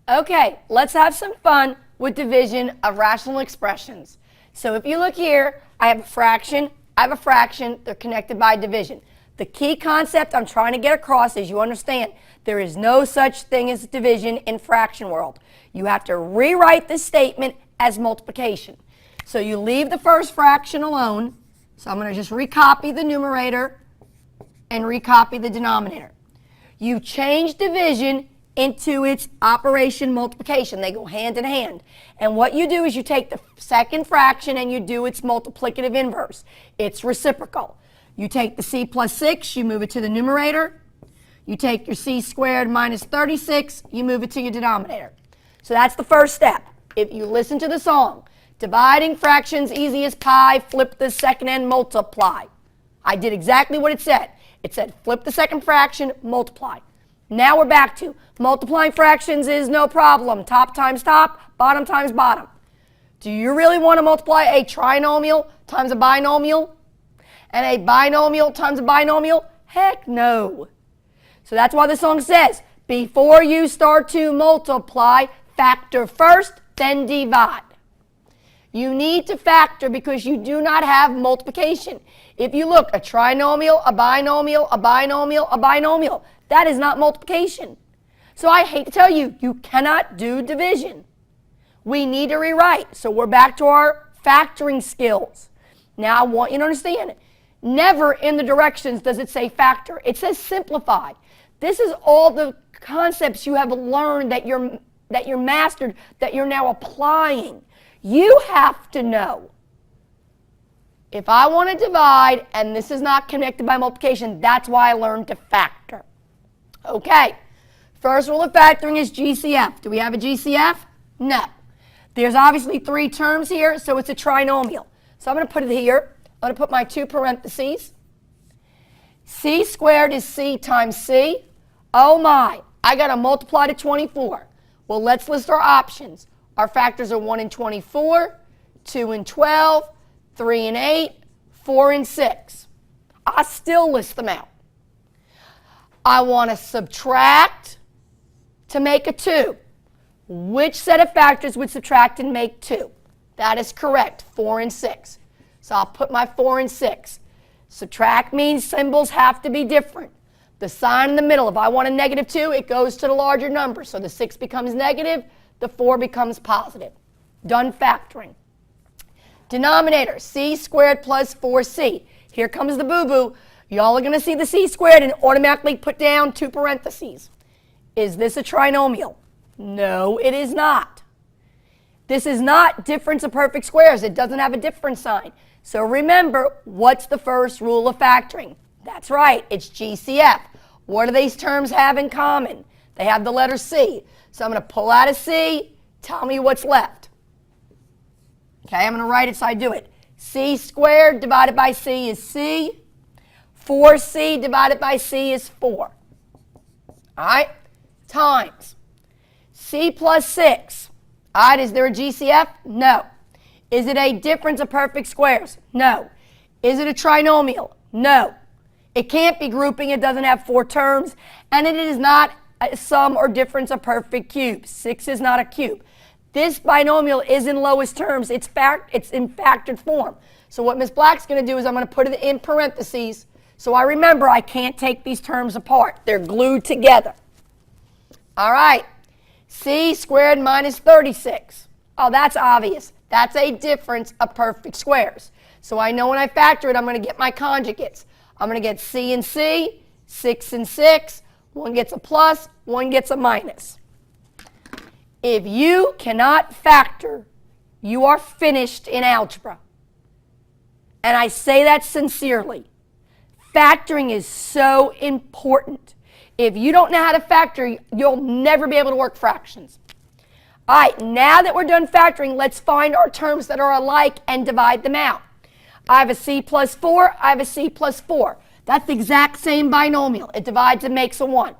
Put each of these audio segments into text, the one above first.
Okay, let's have some fun with division of rational expressions. So if you look here, I have a fraction, they're connected by division. The key concept I'm trying to get across is you understand there is no such thing as division in fraction world. You have to rewrite this statement as multiplication. So you leave the first fraction alone. So I'm going to just recopy the numerator and recopy the denominator. You change division into its operation multiplication. They go hand in hand. And what you do is you take the second fraction and you do its multiplicative inverse. It's reciprocal. You take the c plus 6, you move it to the numerator. You take your c squared minus 36, you move it to your denominator. So that's the first step. If you listen to the song, dividing fractions easy as pie, flip the second and multiply. I did exactly what it said. It said flip the second fraction, multiply. Now we're back to multiplying fractions is no problem. Top times top, bottom times bottom. Do you really want to multiply a trinomial times a binomial? And a binomial times a binomial? Heck no. So that's why the song says, before you start to multiply, factor first, then divide. You need to factor because you do not have multiplication. If you look, a trinomial, a binomial, a binomial, a binomial, that is not multiplication. So I hate to tell you, you cannot do division. We need to rewrite. So we're back to our factoring skills. Now I want you to understand, never in the directions does it say factor. It says simplify. This is all the concepts you have learned that you're mastered, that you're now applying. You have to know. If I want to divide and this is not connected by multiplication, that's why I learned to factor. Okay, first rule of factoring is GCF. Do we have a GCF? No. There's obviously three terms here, so it's a trinomial. So I'm going to put it here. I'm going to put my two parentheses. C squared is C times C. Oh my, I got to multiply to 24. Well, let's list our options. Our factors are 1 and 24, 2 and 12, 3 and 8, 4 and 6. I still list them out. I want to subtract to make a 2. Which set of factors would subtract and make 2? That is correct, 4 and 6. So I'll put my 4 and 6. Subtract means symbols have to be different. The sign in the middle, if I want a negative 2, it goes to the larger number. So the 6 becomes negative, the 4 becomes positive. Done factoring. Denominator, c squared plus 4c. Here comes the boo-boo. Y'all are going to see the c squared and automatically put down two parentheses. Is this a trinomial? No, it is not. This is not difference of perfect squares. It doesn't have a difference sign. So remember, what's the first rule of factoring? That's right, it's GCF. What do these terms have in common? They have the letter C. So I'm going to pull out a C, tell me what's left. Okay, I'm going to write it so I do it. C squared divided by C is C. 4c divided by c is 4. All right, times c plus 6. All right, is there a GCF? No. Is it a difference of perfect squares? No. Is it a trinomial? No. It can't be grouping. It doesn't have 4 terms. And it is not a sum or difference of perfect cubes. 6 is not a cube. This binomial is in lowest terms. It's in factored form. So what Ms. Black's going to do is I'm going to put it in parentheses. So I remember I can't take these terms apart. They're glued together. All right. C squared minus 36. Oh, that's obvious. That's a difference of perfect squares. So I know when I factor it, I'm going to get my conjugates. I'm going to get C and C, 6 and 6. One gets a plus, one gets a minus. If you cannot factor, you are finished in algebra. And I say that sincerely. Factoring is so important. If you don't know how to factor, you'll never be able to work fractions. All right, now that we're done factoring, let's find our terms that are alike and divide them out. I have a c plus 4, I have a c plus 4. That's the exact same binomial. It divides and makes a 1.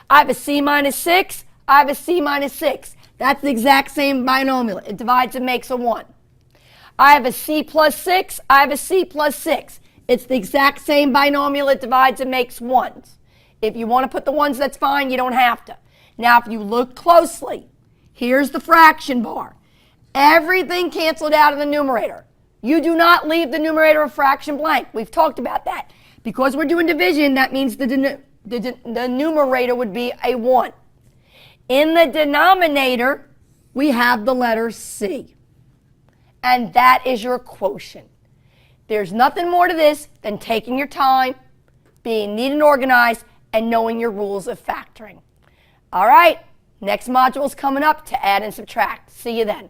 I have a c minus 6, I have a c minus 6. That's the exact same binomial. It divides and makes a 1. I have a c plus 6, I have a c plus 6. It's the exact same binomial. It divides and makes ones. If you want to put the ones, that's fine. You don't have to. Now, if you look closely, here's the fraction bar. Everything canceled out of the numerator. You do not leave the numerator of fraction blank. We've talked about that. Because we're doing division, that means the numerator would be a 1. In the denominator, we have the letter C. And that is your quotient. There's nothing more to this than taking your time, being neat and organized, and knowing your rules of factoring. All right, next module is coming up to add and subtract. See you then.